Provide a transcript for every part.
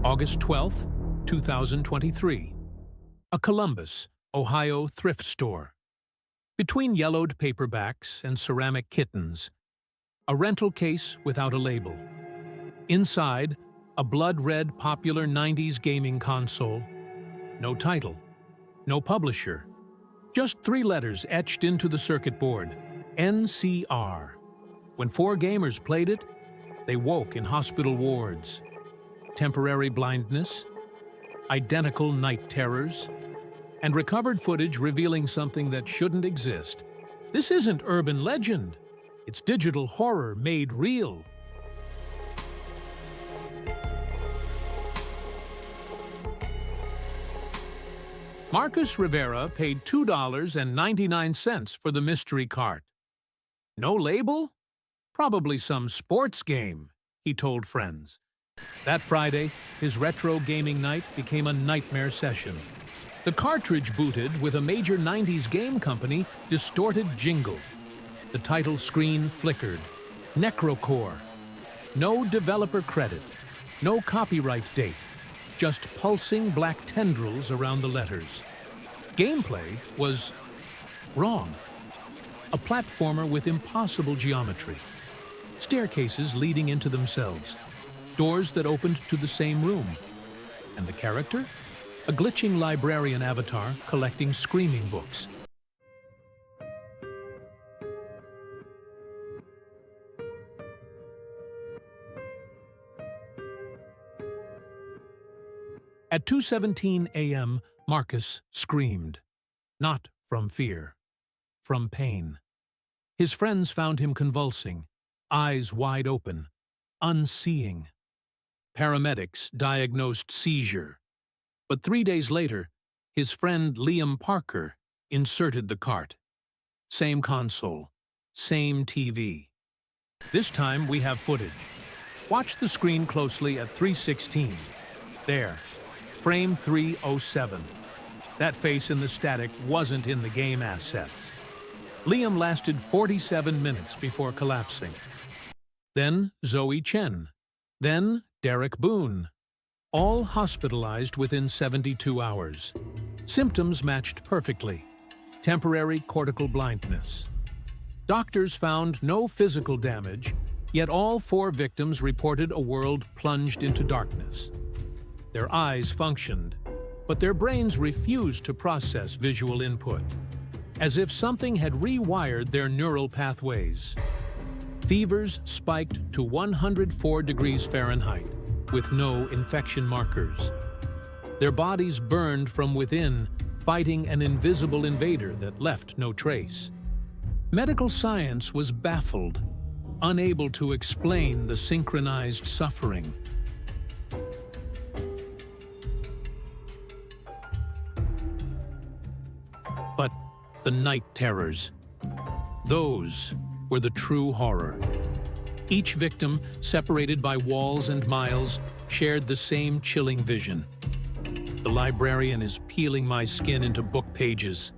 August 12, 2023. A Columbus, Ohio thrift store. Between yellowed paperbacks and ceramic kittens, a rental case without a label. Inside, a blood-red popular 90s gaming console. No title, no publisher. Just 3 letters etched into the circuit board. NCR. When 4 gamers played it, they woke in hospital wards. Temporary blindness, identical night terrors, and recovered footage revealing something that shouldn't exist. This isn't urban legend. It's digital horror made real. Marcus Rivera paid $2.99 for the mystery cart. No label? Probably some sports game, he told friends. That Friday, his retro gaming night became a nightmare session. The cartridge booted with a major 90s game company distorted jingle. The title screen flickered. NecroCore. No developer credit. No copyright date. Just pulsing black tendrils around the letters. Gameplay was wrong. A platformer with impossible geometry. Staircases leading into themselves. Doors that opened to the same room. And the character? A glitching librarian avatar collecting screaming books. At 2:17 a.m., Marcus screamed. Not from fear, from pain. His friends found him convulsing, eyes wide open, unseeing. Paramedics diagnosed seizure. But 3 days later, his friend Liam Parker inserted the cart. Same console, same TV. This time we have footage. Watch the screen closely at 3:16. There, frame 307. That face in the static wasn't in the game assets. Liam lasted 47 minutes before collapsing. Then Zoe Chen. Then Derek Boone. All hospitalized within 72 hours. Symptoms matched perfectly. Temporary cortical blindness. Doctors found no physical damage, yet all 4 victims reported a world plunged into darkness. Their eyes functioned, but their brains refused to process visual input, as if something had rewired their neural pathways. Fevers spiked to 104 degrees Fahrenheit, with no infection markers. Their bodies burned from within, fighting an invisible invader that left no trace. Medical science was baffled, unable to explain the synchronized suffering. But the night terrors, those were the true horror. Each victim, separated by walls and miles, shared the same chilling vision. The librarian is peeling my skin into book pages.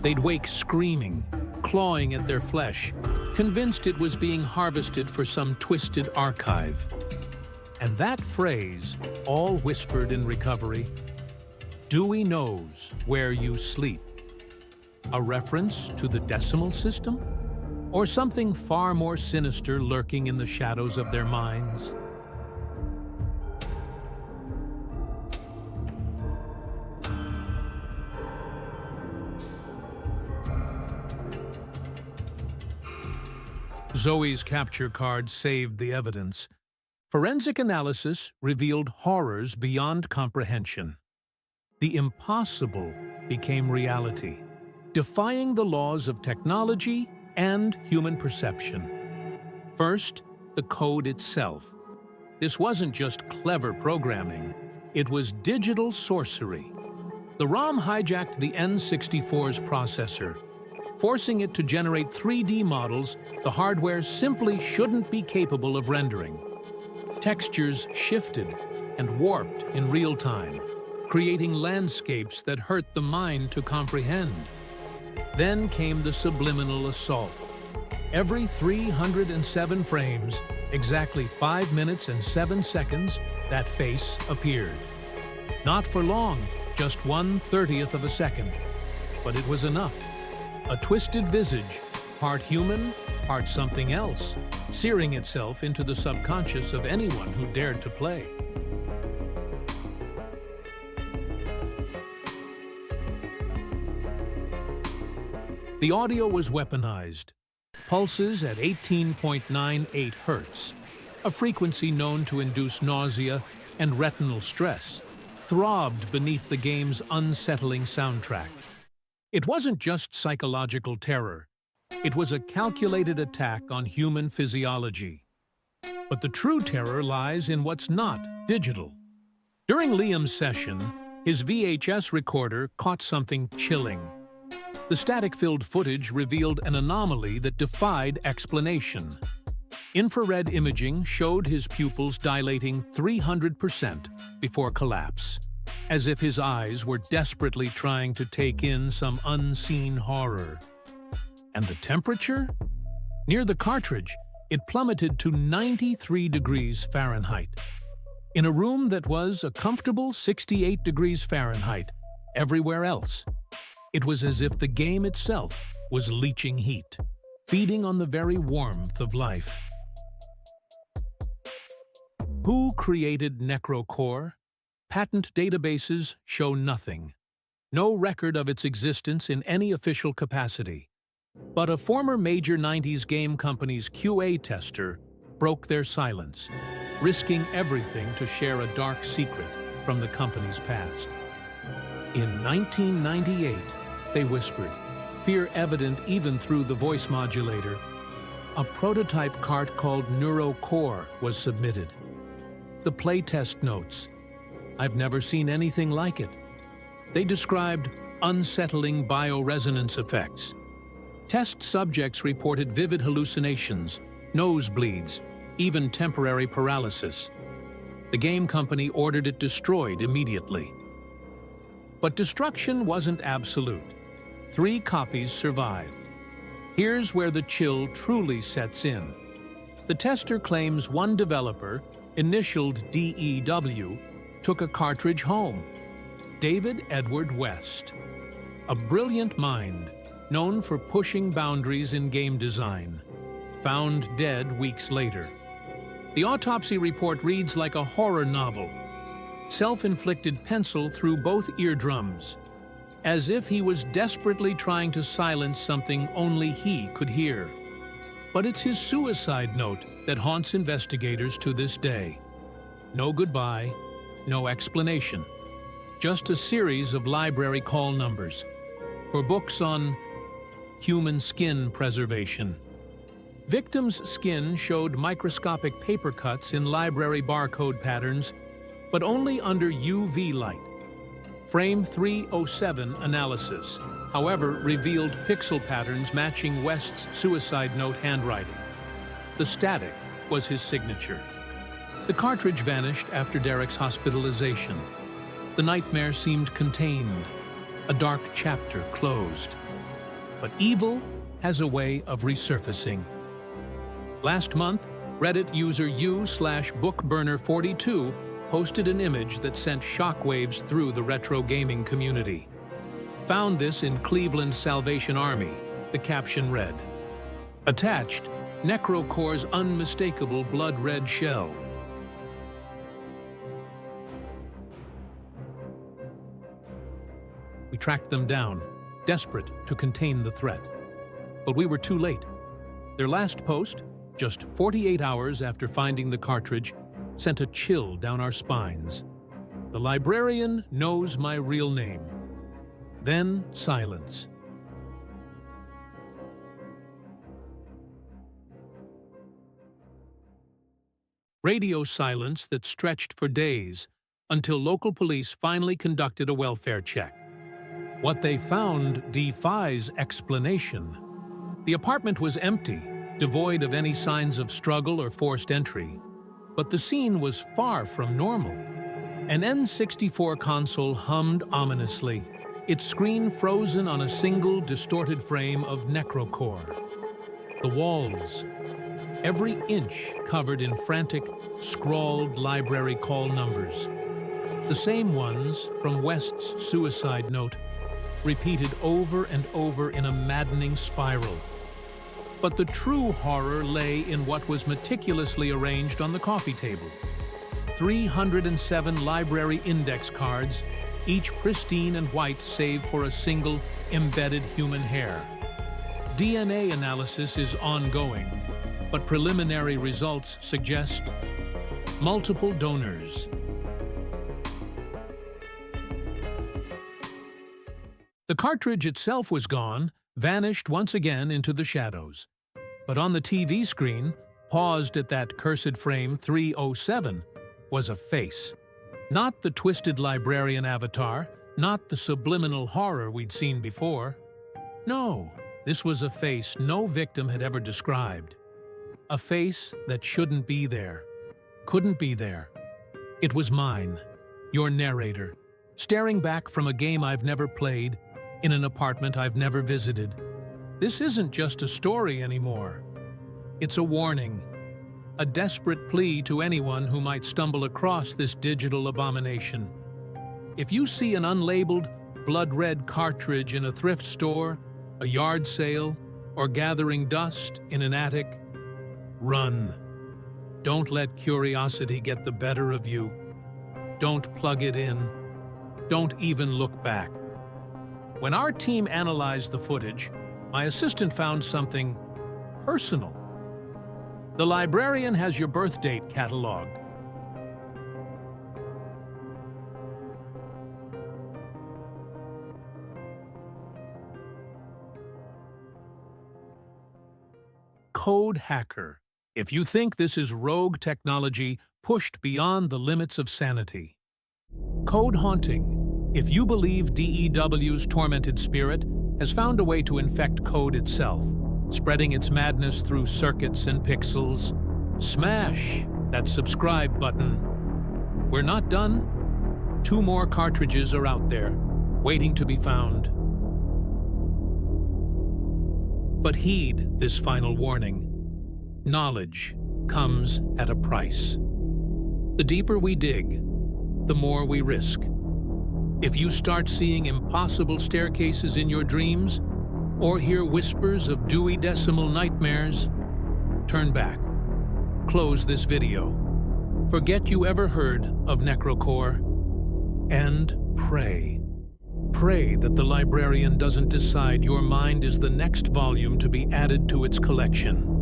They'd wake screaming, clawing at their flesh, convinced it was being harvested for some twisted archive. And that phrase, all whispered in recovery, "Dewey knows where you sleep." A reference to the decimal system? Or something far more sinister lurking in the shadows of their minds? Zoe's capture card saved the evidence. Forensic analysis revealed horrors beyond comprehension. The impossible became reality, defying the laws of technology and human perception. First, the code itself. This wasn't just clever programming, it was digital sorcery. The ROM hijacked the N64's processor, forcing it to generate 3D models the hardware simply shouldn't be capable of rendering. Textures shifted and warped in real time, creating landscapes that hurt the mind to comprehend. Then came the subliminal assault. Every 307 frames, Exactly 5 minutes and 7 seconds, that face appeared. Not for long, just 1/30th of a second. But it was enough. A twisted visage, part human, part something else, searing itself into the subconscious of anyone who dared to play. The audio was weaponized. Pulses at 18.98 hertz, a frequency known to induce nausea and retinal stress, throbbed beneath the game's unsettling soundtrack. It wasn't just psychological terror. It was a calculated attack on human physiology. But the true terror lies in what's not digital. During Liam's session, his VHS recorder caught something chilling. The static-filled footage revealed an anomaly that defied explanation. Infrared imaging showed his pupils dilating 300% before collapse, as if his eyes were desperately trying to take in some unseen horror. And the temperature? Near the cartridge, it plummeted to 93 degrees Fahrenheit. In a room that was a comfortable 68 degrees Fahrenheit everywhere else. It was as if the game itself was leaching heat, feeding on the very warmth of life. Who created NecroCore? Patent databases show nothing. No record of its existence in any official capacity. But a former major 90s game company's QA tester broke their silence, risking everything to share a dark secret from the company's past. In 1998, they whispered, fear evident even through the voice modulator, a prototype cart called NecroCore was submitted. The playtest notes, I've never seen anything like it. They described unsettling bioresonance effects. Test subjects reported vivid hallucinations, nosebleeds, even temporary paralysis. The game company ordered it destroyed immediately. But destruction wasn't absolute. 3 copies survived. Here's where the chill truly sets in. The tester claims one developer, initialed DEW, took a cartridge home. David Edward West, a brilliant mind known for pushing boundaries in game design, found dead weeks later. The autopsy report reads like a horror novel. Self-inflicted pencil through both eardrums, as if he was desperately trying to silence something only he could hear. But it's his suicide note that haunts investigators to this day. No goodbye, no explanation. Just a series of library call numbers for books on human skin preservation. Victims' skin showed microscopic paper cuts in library barcode patterns, but only under UV light. Frame 307 analysis, however, revealed pixel patterns matching West's suicide note handwriting. The static was his signature. The cartridge vanished after Derek's hospitalization. The nightmare seemed contained, a dark chapter closed. But evil has a way of resurfacing. Last month, Reddit user u/bookburner42 posted an image that sent shockwaves through the retro gaming community. Found this in Cleveland Salvation Army, the caption read, attached, NecroCore's unmistakable blood-red shell. We tracked them down, desperate to contain the threat. But we were too late. Their last post, just 48 hours after finding the cartridge, sent a chill down our spines. The librarian knows my real name. Then silence. Radio silence that stretched for days until local police finally conducted a welfare check. What they found defies explanation. The apartment was empty, devoid of any signs of struggle or forced entry. But the scene was far from normal. An N64 console hummed ominously, its screen frozen on a single distorted frame of NecroCore. The walls, every inch covered in frantic, scrawled library call numbers. The same ones from West's suicide note, repeated over and over in a maddening spiral. But the true horror lay in what was meticulously arranged on the coffee table. 307 library index cards, each pristine and white save for a single embedded human hair. DNA analysis is ongoing, but preliminary results suggest multiple donors. The cartridge itself was gone, vanished once again into the shadows. But on the TV screen, paused at that cursed frame 307, was a face. Not the twisted librarian avatar, not the subliminal horror we'd seen before. No, this was a face no victim had ever described. A face that shouldn't be there, couldn't be there. It was mine, your narrator, staring back from a game I've never played, in an apartment I've never visited. This isn't just a story anymore. It's a warning, a desperate plea to anyone who might stumble across this digital abomination. If you see an unlabeled, blood-red cartridge in a thrift store, a yard sale, or gathering dust in an attic, run. Don't let curiosity get the better of you. Don't plug it in. Don't even look back. When our team analyzed the footage, my assistant found something personal. The librarian has your birth date cataloged. Code hacker. If you think this is rogue technology pushed beyond the limits of sanity. Code haunting. If you believe DEW's tormented spirit has found a way to infect code itself, spreading its madness through circuits and pixels, smash that subscribe button. We're not done. 2 more cartridges are out there, waiting to be found. But heed this final warning. Knowledge comes at a price. The deeper we dig, the more we risk. If you start seeing impossible staircases in your dreams, or hear whispers of Dewey Decimal nightmares, turn back. Close this video. Forget you ever heard of NecroCore. And pray. Pray that the librarian doesn't decide your mind is the next volume to be added to its collection.